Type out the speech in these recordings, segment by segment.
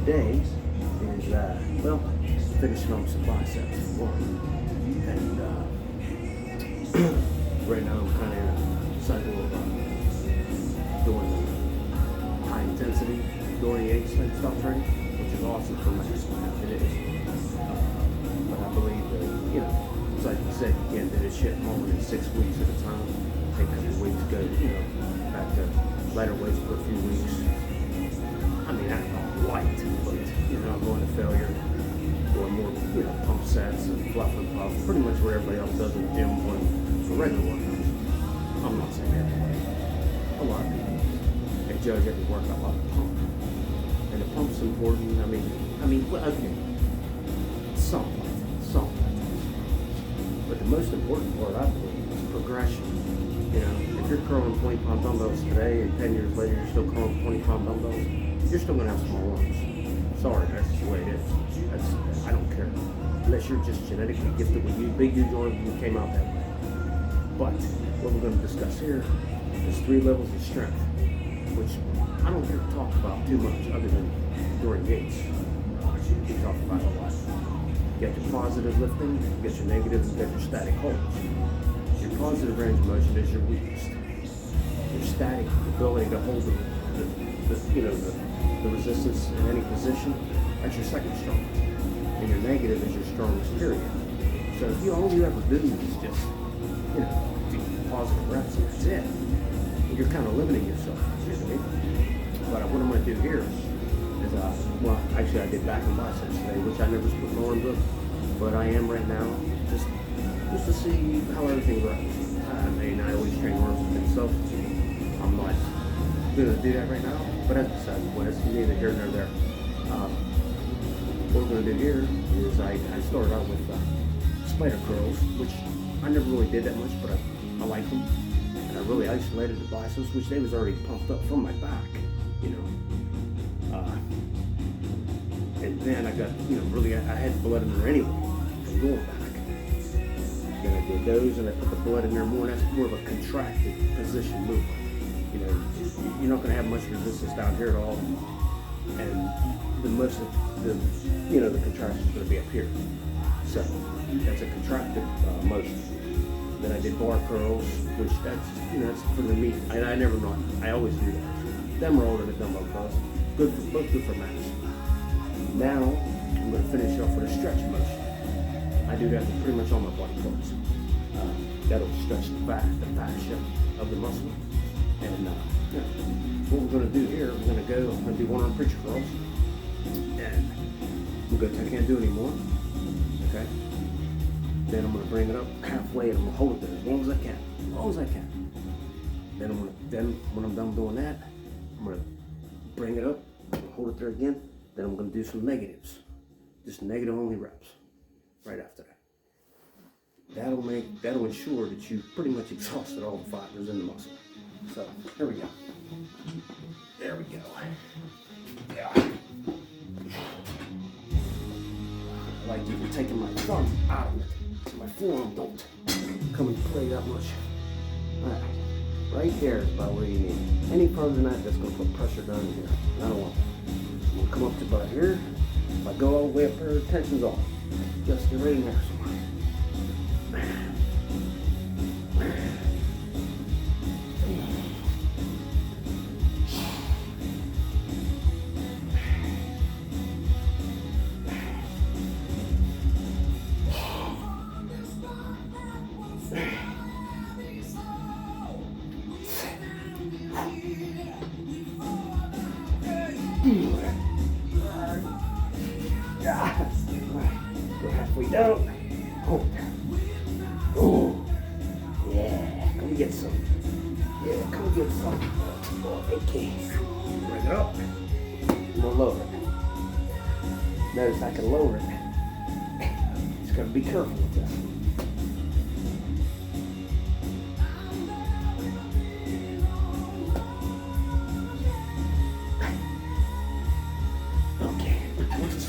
today is, well, finishing on some biceps for one. And right now I'm kind of in a cycle of doing high intensity Dorian Yates type style training, which is awesome for my it is. But I believe that, it's like you said, you can't do this shit more than 6 weeks at a time. Take a couple weeks, go, back to lighter weights for a few weeks. I mean, I'm not light, but, I'm going to failure, doing more, pump sets and fluff and puff, pretty much what everybody else does in the gym for regular workouts. I'm not saying everybody. A lot of people. They judge every workout by the pump. And the pump's important. Well, okay. Some. But the most important part, I believe, is progression. If you're curling 20-pound dumbbells today and 10 years later you're still curling 20-pound dumbbells, you're still going to have small arms. Sorry, that's just the way it is. I don't care. Unless you're just genetically gifted with big huge arms and you came out that way. But what we're going to discuss here is 3 levels of strength, which I don't get to talk about too much other than Dorian Yates. We talk about a lot. You got your positive lifting, you got your negative, and you got your static holds. Your positive range of motion is your weakest. Your static ability to hold the resistance in any position, that's your second strongest. And your negative is your strongest period. So if all you ever do is just, do positive reps and that's it, you're kind of limiting yourself. You know what I mean? But what I'm going to do here is, actually I did back and biceps today, which I never put my arms up, but I am right now, just to see how everything goes. I always train arms with myself. I'm not going to do that right now, but as I said, it's neither here nor there. What we're going to do here is I started out with spider curls, which I never really did that much, but I like them. And I really isolated the biceps, which they was already pumped up from my back, and then I got, really, I had blood in there anyway from going back. Then I did those and I put the blood in there more, and that's more of a contracted position movement. You're not going to have much resistance down here at all. And the most of the contraction is going to be up here. So that's a contracted motion. Then I did bar curls, which that's for the meat. I always do that. Them are older than dumbbell curls. Both good for mass. Now I'm going to finish off with a stretch motion. I do that for pretty much all my body parts. That'll stretch the fascia of the muscle. And what we're going to do here, I'm going to do one-arm preacher curls. And I can't do any more. Okay. Then I'm going to bring it up halfway and I'm going to hold it there as long as I can. Then when I'm done doing that, I'm going to bring it up, hold it there again. Then I'm going to do some negatives. Just negative only reps right after that. That'll ensure that you pretty much exhausted all the fibers in the muscle. So here we go. There we go. Yeah. I like even taking my thumb out of it so my forearm don't come into play that much. Alright. Right there is about where you need. Any further than that, that's going to put pressure down in here. I don't want it. I'm going to come up to about here. If I go all the way up there, tension's off. Just get right in there somewhere. Go halfway down. Hold down. Oh, yeah. Come get some. Yeah, come get some. Okay. Bring it up. We'll lower it. Notice I can lower it. Just gotta be careful with this.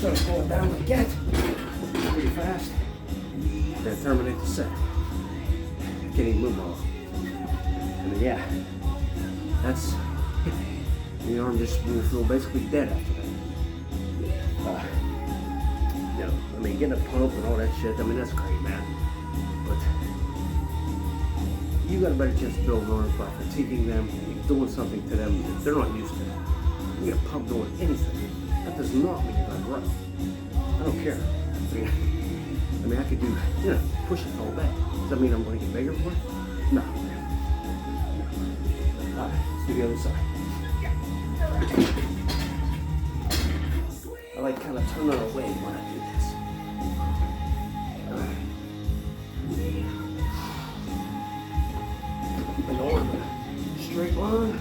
Start going down again, pretty fast, then terminate the set. Can't even move off. And then, yeah, that's, the arm just will feel basically dead after that. I mean, getting a pump and all that shit, I mean, that's great, man. But you got a better chance of building arms by fatiguing them, doing something to them that they're not used to. You get a pump doing anything. That does not mean you're going to grow. I don't care. I mean, I could do, push-ups all day. Does that mean I'm going to get bigger for it? No. All right, let's do the other side. I like kind of turning away when I do this. All right. Keep an arm in a straight line.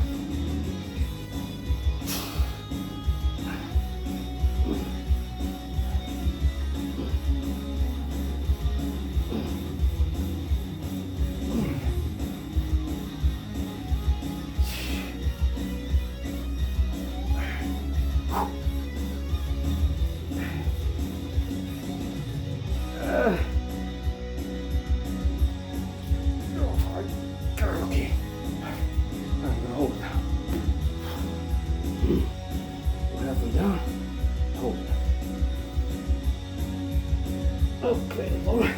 Okay, Lord.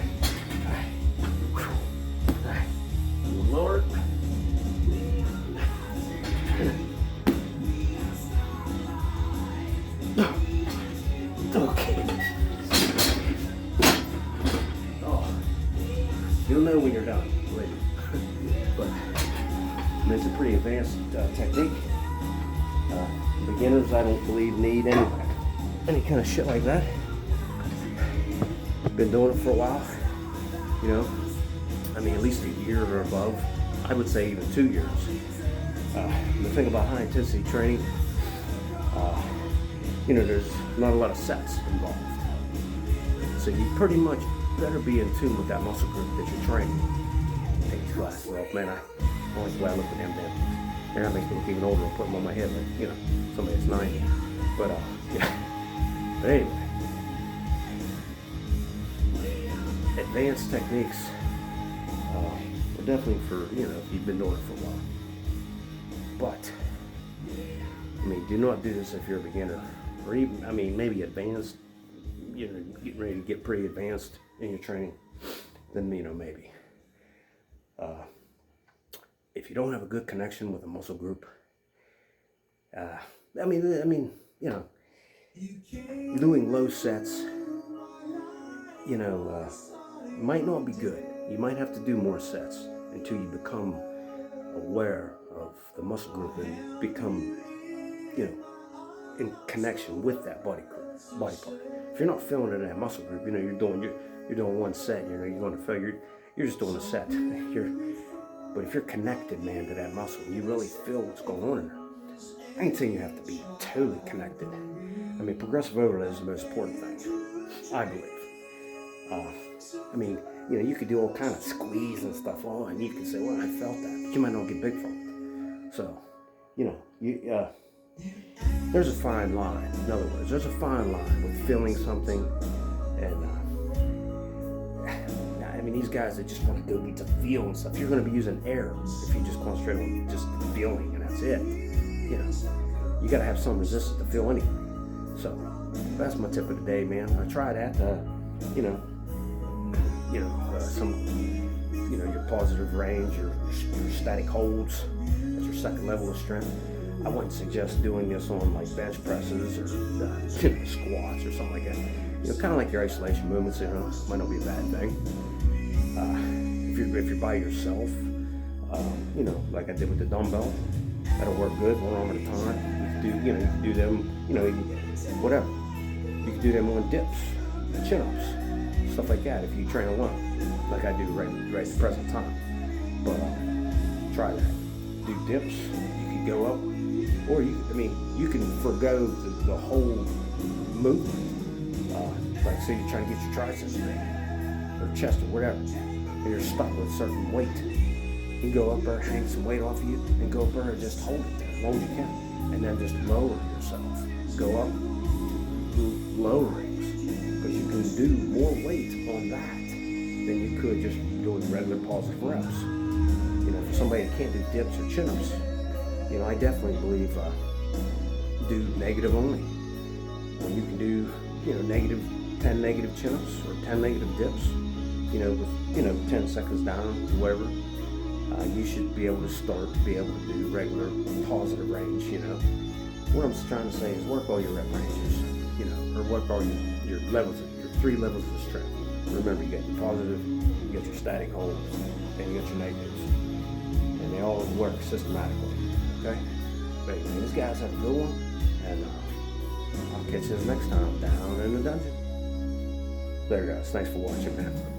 Alright. Lord. Okay. Oh. You'll know when you're done, later. But it's a pretty advanced technique. Beginners, I don't believe, need any kind of shit like that. Been doing it for a while, I mean, at least a year or above. I would say even 2 years. The thing about high intensity training, there's not a lot of sets involved. So you pretty much better be in tune with that muscle group that you're training. Take these glasses off, man. I'm always glad I look at them then. And that makes me look even older and put them on my head like, somebody that's 90. But anyway. Advanced techniques are definitely for, if you've been doing it for a while. But, I mean, do not do this if you're a beginner. Or even, maybe advanced, getting ready to get pretty advanced in your training. Then, maybe. If you don't have a good connection with a muscle group, doing low sets, might not be good. You might have to do more sets until you become aware of the muscle group and become, in connection with that body part. If you're not feeling it in that muscle group, you're doing one set, you're going to feel you're just doing a set. But if you're connected, man, to that muscle, you really feel what's going on in there. I ain't saying you have to be totally connected. Progressive overload is the most important thing, I believe. You could do all kind of squeeze and stuff on, and you can say, well, I felt that, but you might not get big from it. So, there's a fine line. In other words, there's a fine line with feeling something, and these guys that just want to go get to feel and stuff, you're going to be using air if you just concentrate on just feeling, and that's it. You got to have some resistance to feel anyway. So, that's my tip of the day, man. I try that, your positive range, your static holds, that's your second level of strength. I wouldn't suggest doing this on like bench presses or squats or something like that. Kind of like your isolation movements, might not be a bad thing. If you're by yourself, like I did with the dumbbell, that'll work good, one arm at a time. You can do them, whatever. You can do them on dips, chin-ups, stuff like that if you train alone, like I do right at the present time. But try that. Do dips. You can go up, or you can forgo the whole movement. Like say you're trying to get your triceps big, or chest or whatever, and you're stuck with a certain weight. You go up there, hang some weight off of you, and go up there and just hold it there as long as you can, and then just lower yourself. Go up, low rings, because you can do more weight on that than you could just doing regular positive reps. For somebody that can't do dips or chin-ups, I definitely believe do negative only. When you can do, negative 10 negative chin-ups or 10 negative dips, with 10 seconds down, whatever, you should be able to be able to do regular positive range. What I'm trying to say is work all your rep ranges, or work all your levels, your 3 levels of strength. Remember, you got your positive, you got your static holds, and you got your negatives, and they all work systematically. Okay. But anyways, guys, have a good one, and I'll catch you next time down in the dungeon. There, guys. Thanks for watching, man.